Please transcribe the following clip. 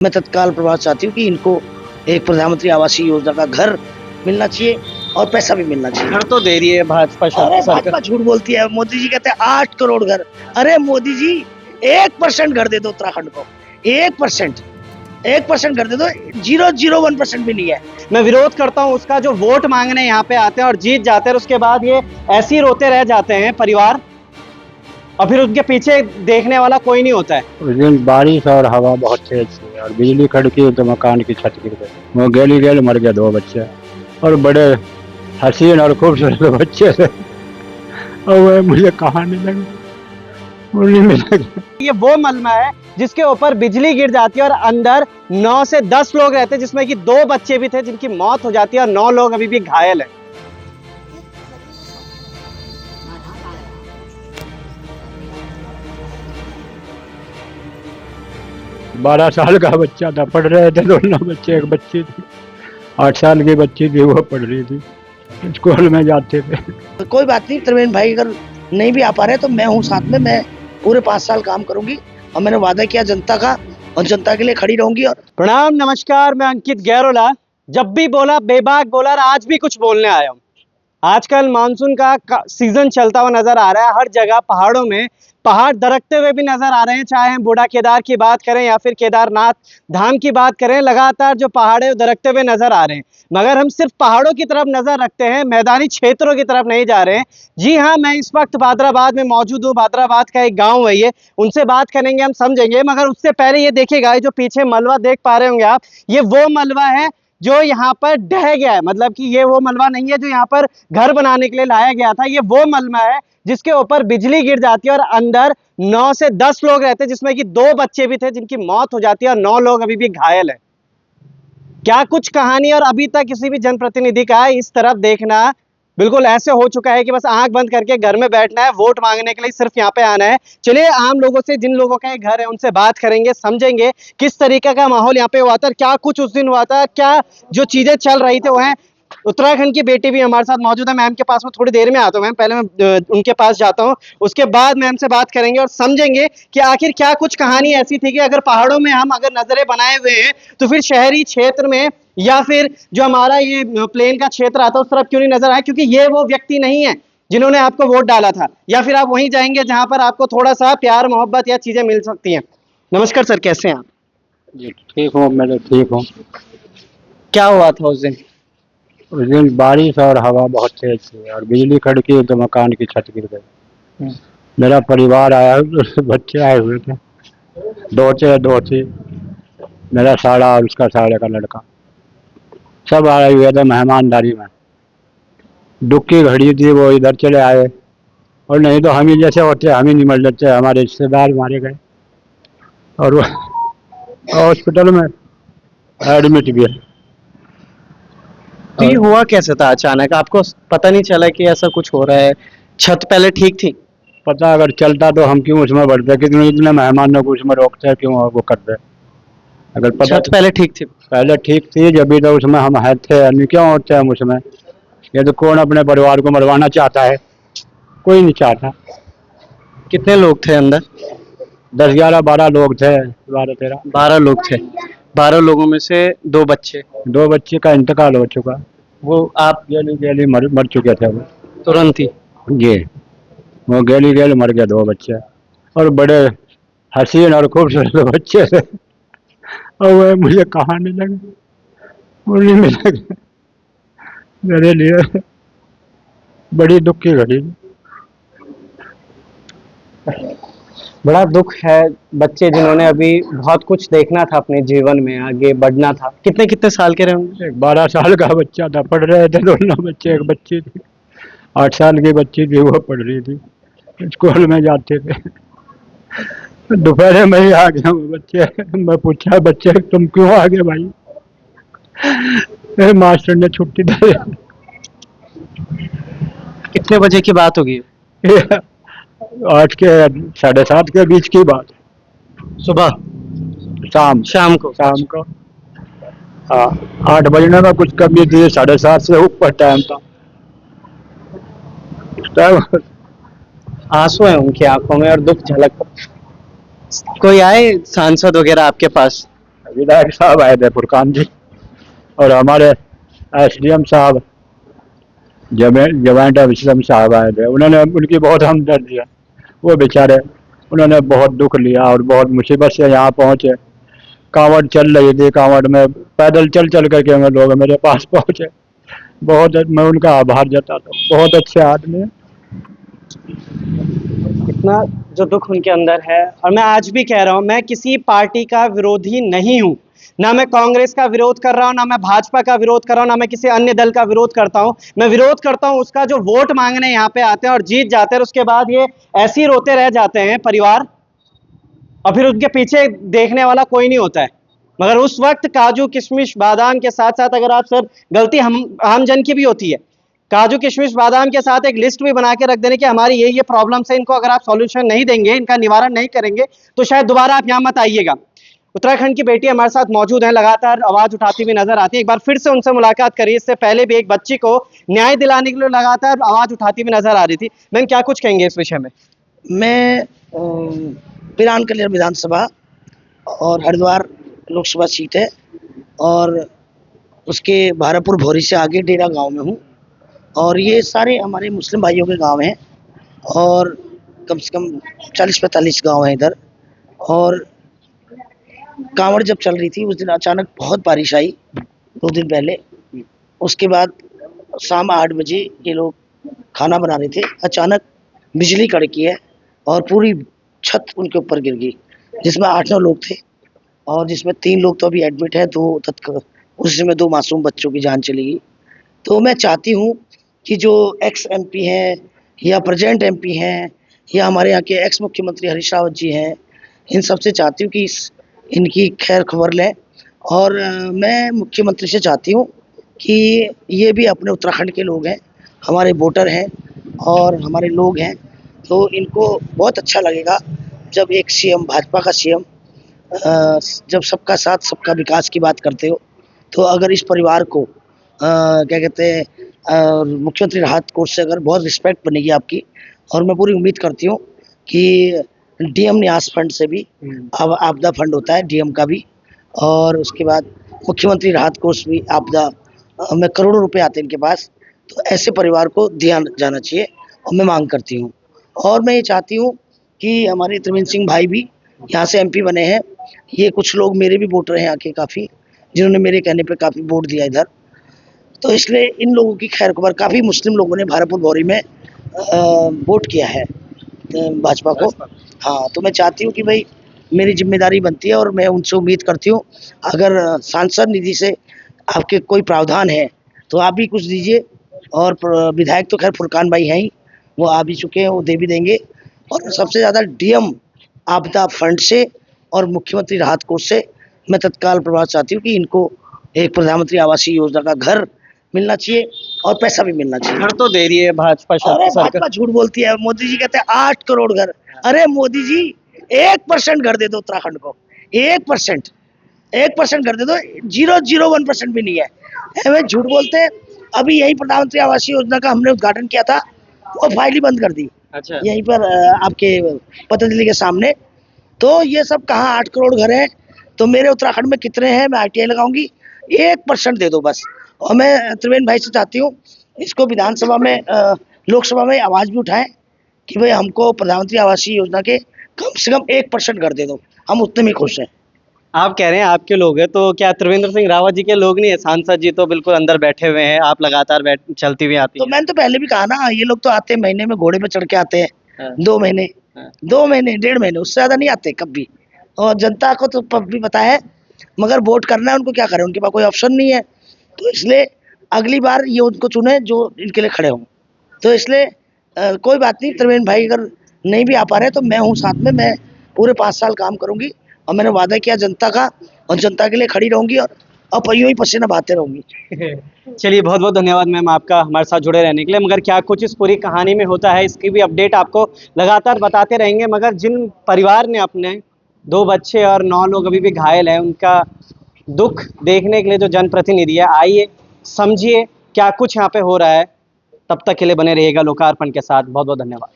मैं तत्काल प्रभाव चाहती हूँ कि इनको एक प्रधानमंत्री आवासीय योजना का घर मिलना चाहिए और पैसा भी मिलना चाहिए। घर तो दे रही है भाजपा अरे सरकार। भाजपा झूठ बोलती है। मोदी जी कहते हैं 8 करोड़ घर। अरे मोदी जी 1% घर दे दो उत्तराखंड को। 1% घर दे दो। 0.01% भी नहीं है। मैं विरोध करता हूँ उसका जो वोट मांगने यहाँ पे आते हैं और जीत जाते हैं, उसके बाद ये ऐसे ही रोते रह जाते हैं परिवार, और फिर उनके पीछे देखने वाला कोई नहीं होता है। उस दिन बारिश और हवा बहुत तेज थी और बिजली कड़की तो मकान की छत गिर गई। वो गेली गेल मर गया 2 बच्चे और बड़े हसीन और खूबसूरत बच्चे थे। और वह मुझे कहानी लगी, बोलने में लगी। ये वो मलबा है जिसके ऊपर बिजली गिर जाती है और अंदर 9 से 10 लोग रहते हैं, जिसमें कि 2 बच्चे भी थे जिनकी मौत हो जाती है और 9 लोग अभी भी घायल हैं। बारह साल का बच्चा था, पढ़ रहे थे दोनों बच्चे। एक बच्ची थी 8 साल की बच्ची थी, वो पढ़ रही थी, स्कूल में जाते थे। कोई बात नहीं, त्रिवेणी भाई अगर नहीं भी आ पा रहे तो मैं हूँ साथ में। मैं पूरे 5 साल काम करूंगी और मैंने वादा किया जनता का, और जनता के लिए खड़ी रहूंगी। और प्रणाम, नमस्कार, मैं अंकित गैरोला। जब भी बोला बेबाक बोला, और आज भी कुछ बोलने आया हूँ। आजकल मानसून का सीजन चलता हुआ नजर आ रहा है। हर जगह पहाड़ों में पहाड़ दरकते हुए भी नजर आ रहे हैं, चाहे हम बूढ़ा केदार की बात करें या फिर केदारनाथ धाम की बात करें। लगातार जो पहाड़ है दरकते हुए नजर आ रहे हैं, मगर हम सिर्फ पहाड़ों की तरफ नजर रखते हैं, मैदानी क्षेत्रों की तरफ नहीं जा रहे हैं। जी हाँ, मैं इस वक्त बादराबाद में मौजूद हूँ। बादराबाद का एक गाँव है ये, उनसे बात करेंगे, हम समझेंगे। मगर उससे पहले ये देखिएगा, जो पीछे मलबा देख पा रहे होंगे आप, ये वो मलबा है जो यहाँ पर ढह गया है। मतलब कि ये वो मलबा नहीं है जो यहाँ पर घर बनाने के लिए लाया गया था। ये वो मलबा है जिसके ऊपर बिजली गिर जाती है और अंदर 9 से 10 लोग रहते हैं, जिसमें कि 2 बच्चे भी थे जिनकी मौत हो जाती है और 9 लोग अभी भी घायल हैं। क्या कुछ कहानी, और अभी तक किसी भी जनप्रतिनिधि का इस तरफ देखना बिल्कुल ऐसे हो चुका है कि बस आंख बंद करके घर में बैठना है, वोट मांगने के लिए सिर्फ यहाँ पे आना है। चलिए आम लोगों से, जिन लोगों का घर है, उनसे बात करेंगे, समझेंगे किस तरीके का माहौल यहाँ पे हुआ था, क्या कुछ उस दिन हुआ था, क्या जो चीजें चल रही थी वो है। उत्तराखंड की बेटी भी हमारे साथ मौजूद है। मैम के पास में थोड़ी देर में आता हूँ। मैम, पहले मैं उनके पास जाता हूँ, उसके बाद मैम से बात करेंगे और समझेंगे कि आखिर क्या कुछ कहानी ऐसी थी कि अगर पहाड़ों में हम अगर नजरें बनाए हुए हैं, तो फिर शहरी क्षेत्र में या फिर जो हमारा ये प्लेन का क्षेत्र आता है उस तरफ क्यों नहीं नजर आया? क्योंकि ये वो व्यक्ति नहीं है जिन्होंने आपको वोट डाला था, या फिर आप वहीं जाएंगे जहां पर आपको थोड़ा सा प्यार मोहब्बत या चीजें मिल सकती हैं। नमस्कार सर, कैसे हैं आप? जी ठीक हूँ, मैं तो ठीक हूँ। क्या हुआ था उस दिन? उस दिन बारिश और हवा बहुत तेज थी और बिजली कड़की तो मकान की छत गिर गई। मेरा परिवार आया, बच्चे आए हुए थे, 2 थे, मेरा साला और उसका साले का लड़का, सब आए हुए थे मेहमानदारी में। दुख की घड़ी थी, वो इधर चले आए, और नहीं तो हम ही जैसे होते हम ही निमट जाते। हमारे रिश्तेदार मारे गए और वो हॉस्पिटल में एडमिट भी है। तो ये हुआ कैसे था अचानक? आपको पता नहीं चला कि ऐसा कुछ हो रहा है? छत पहले ठीक थी? पता अगर चलता तो हम क्यों उसमें बढ़ते, कितने इतने मेहमानों को उसमें रोकते क्यों वो करते। अगर पता छत पहले ठीक थी? पहले ठीक थी, जब भी तो उसमें हम है थे, अन्य क्यों होते हम उसमें। ये तो कौन अपने परिवार को मरवाना चाहता है? कोई नहीं चाहता। कितने लोग थे अंदर? 10, 11, 12 लोग थे, 12, 13। 12 लोग थे। 12 लोगों में से 2 बच्चे। 2 बच्चे का इंतकाल हो चुका। वो आप गेली गेली मर चुके थे वो तुरंत ही? जी, वो गेली गेल मर गए 2 बच्चे और बड़े हसीन और खूबसूरत बच्चे थे। और वह मुझे कहानी लगी, बोलने में लगी। मेरे लिए बड़ी दुख की घड़ी। बड़ा दुख है। बच्चे जिन्होंने अभी बहुत कुछ देखना था अपने जीवन में, आगे बढ़ना था। कितने कितने साल के रहे होंगे? एक 12 साल का बच्चा था, पढ़ रहे थे दोनों बच्चे। एक बच्ची थी 8 साल की बच्ची थी, वो पढ़ रही थी, स्कूल में जाते थे। दोपहर में ही आ गया वो बच्चे। मैं पूछा, बच्चे तुम क्यों आ गए भाई? मास्टर ने छुट्टी दे। कितने बजे की बात होगी? 8 के 7:30 के बीच की बात। सुबह? शाम को? शाम को हाँ, 8 बजने का कुछ कमी थी, 7:30 से ऊपर टाइम था। आंसू है उनकी आंखों में और दुख झलक। कोई आए सांसद वगैरह आपके पास? विधायक साहब आए थे फुरकान जी, और हमारे एसडीएम साहब जवाइंट एसडीएम साहब आए थे। उन्होंने उनकी बहुत हमदर्दी है, वो बेचारे उन्होंने बहुत दुख लिया और बहुत मुसीबत से यहाँ पहुँचे। कांवड़ चल रही थी, कांवड़ में पैदल चल चल करके हमें लोग मेरे पास पहुँचे। बहुत मैं उनका आभार जताता हूँ, बहुत अच्छे आदमी हैं। इतना जो दुख उनके अंदर है, और मैं आज भी कह रहा हूं, मैं किसी पार्टी का विरोधी नहीं हूं, ना मैं कांग्रेस का विरोध कर रहा हूं, ना मैं भाजपा का विरोध कर रहा हूं, ना मैं किसी अन्य दल का विरोध करता हूं। मैं विरोध करता हूं उसका जो वोट मांगने यहाँ पे आते हैं और जीत जाते हैं, और उसके बाद ये ऐसे ही रोते रह जाते हैं परिवार, और फिर उनके पीछे देखने वाला कोई नहीं होता है। मगर उस वक्त काजू किशमिश बादाम के साथ साथ, अगर आप सर, गलती हम आम जन की भी होती है, काजू किशमिश बादाम के साथ एक लिस्ट भी बना के रख देने कि हमारी ये प्रॉब्लम्स है, इनको अगर आप सॉल्यूशन नहीं देंगे, इनका निवारण नहीं करेंगे, तो शायद दोबारा आप यहाँ मत आइएगा। उत्तराखंड की बेटी हमारे साथ मौजूद है, लगातार आवाज उठाती हुई नजर आती है। एक बार फिर से उनसे मुलाकात करिए। इससे पहले भी एक बच्ची को न्याय दिलाने के लिए लगातार आवाज उठाती हुई नजर आ रही थी। मैम, क्या कुछ कहेंगे इस विषय में? मैं पिरान कलियर विधानसभा और हरिद्वार लोकसभा सीट है, और उसके भारतपुर भौरी से आगे डेरा गांव में हूँ, और ये सारे हमारे मुस्लिम भाइयों के गांव हैं, और कम से कम 40-45 गांव हैं इधर। और कांवड़ जब चल रही थी उस दिन अचानक बहुत बारिश आई 2 दिन पहले। उसके बाद शाम 8 बजे ये लोग खाना बना रहे थे, अचानक बिजली कड़की है और पूरी छत उनके ऊपर गिर गई, जिसमें 8-9 लोग थे, और जिसमें 3 लोग तो अभी एडमिट है, 2 तत्काल, उसमें 2 मासूम बच्चों की जान चली गई। तो मैं चाहती हूँ कि जो एक्स एमपी हैं या प्रेजेंट एमपी हैं या हमारे यहाँ के एक्स मुख्यमंत्री हरीश रावत जी हैं, इन सबसे चाहती हूँ कि इनकी खैर खबर लें। और मैं मुख्यमंत्री से चाहती हूँ कि ये भी अपने उत्तराखंड के लोग हैं, हमारे वोटर हैं और हमारे लोग हैं, तो इनको बहुत अच्छा लगेगा जब एक सीएम, भाजपा का सीएम, जब सबका साथ सबका विकास की बात करते हो, तो अगर इस परिवार को क्या कहते हैं, मुख्यमंत्री राहत कोष से अगर बहुत रिस्पेक्ट बनेगी आपकी, और मैं पूरी उम्मीद करती हूँ कि डीएम न्यास फंड से भी, अब आपदा फंड होता है डीएम का भी, और उसके बाद मुख्यमंत्री राहत कोष भी आपदा में करोड़ों रुपए आते हैं इनके पास, तो ऐसे परिवार को दिया जाना चाहिए, और मैं मांग करती हूँ। और मैं ये चाहती हूँ कि हमारे त्रिवेंद्र सिंह भाई भी यहाँ से एमपी बने हैं, ये कुछ लोग मेरे भी वोटर हैं यहाँ के काफ़ी, जिन्होंने मेरे कहने पे काफ़ी वोट दिया इधर, तो इसलिए इन लोगों की खैर खबर, काफ़ी मुस्लिम लोगों ने भारतपुर भौरी में वोट किया है भाजपा को। हाँ, तो मैं चाहती हूँ कि भाई मेरी जिम्मेदारी बनती है, और मैं उनसे उम्मीद करती हूँ अगर सांसद निधि से आपके कोई प्रावधान है तो आप भी कुछ दीजिए, और विधायक तो खैर फुरकान भाई हैं ही, वो आ भी चुके हैं, वो दे भी देंगे। और सबसे ज़्यादा डीएम आपदा फंड से और मुख्यमंत्री राहत कोष से मैं तत्काल प्रभाव चाहती हूँ कि इनको एक प्रधानमंत्री आवासीय योजना का घर मिलना चाहिए और पैसा भी मिलना चाहिए। घर तो दे रही है भाजपा अरे सरकार। भाजपा झूठ बोलती है, मोदी जी कहते हैं 8 करोड़ घर। अरे मोदी जी 1% घर दे दो उत्तराखंड को, 1% घर दे दो, 0.01% भी नहीं है, हमें झूठ बोलते हैं। अभी यही प्रधानमंत्री आवासीय योजना का हमने उद्घाटन किया था, वो फाइल ही बंद कर दी। अच्छा, यहीं पर आपके पतंजलि के सामने। तो ये सब कहाँ 8 करोड़ घर हैं, तो मेरे उत्तराखंड में कितने हैं, मैं आरटीआई लगाऊंगी, 1% दे दो बस। और मैं त्रिवेंद्र भाई से चाहती हूँ इसको विधानसभा में, लोकसभा में आवाज भी उठाएं कि भाई हमको प्रधानमंत्री आवासीय योजना के कम से कम 1% घर दे दो, हम उतने में खुश हैं। आप कह रहे हैं आपके लोग हैं, तो क्या त्रिवेंद्र सिंह रावत जी के लोग नहीं है? सांसद जी तो बिल्कुल अंदर बैठे हुए हैं, आप लगातार चलती हुई आती तो हैं। मैंने तो पहले भी कहा ना, ये लोग तो आते हैं महीने में, घोड़े पे चढ़ के आते हैं, हाँ। 2 महीने, हाँ। 2 महीने 1.5 महीने, उससे ज्यादा नहीं आते कभी। और जनता को तो भी पता है, मगर वोट करना है उनको, क्या करें, उनके पास कोई ऑप्शन नहीं है। तो इसलिए अगली बार ये उनको चुने जो इनके लिए खड़े हों। तो इसलिए कोई बात नहीं, त्रिवेंद्र भाई अगर नहीं भी आ पा रहे तो मैं हूँ साथ में, मैं पूरे 5 साल काम करूंगी, और मैंने वादा किया जनता का, और जनता के लिए खड़ी रहूंगी, और यूं ही पसीना बहाते रहूंगी। चलिए, बहुत बहुत धन्यवाद मैम आपका हमारे साथ जुड़े रहने के लिए। मगर क्या कुछ इस पूरी कहानी में होता है, इसकी भी अपडेट आपको लगातार बताते रहेंगे। मगर जिन परिवार ने अपने 2 बच्चे और 9 लोग अभी भी घायल हैं, उनका दुख देखने के लिए जो जनप्रतिनिधि है, आइए समझिए क्या कुछ यहाँ पे हो रहा है। तब तक के लिए बने रहिएगा लोकार्पण के साथ। बहुत बहुत धन्यवाद।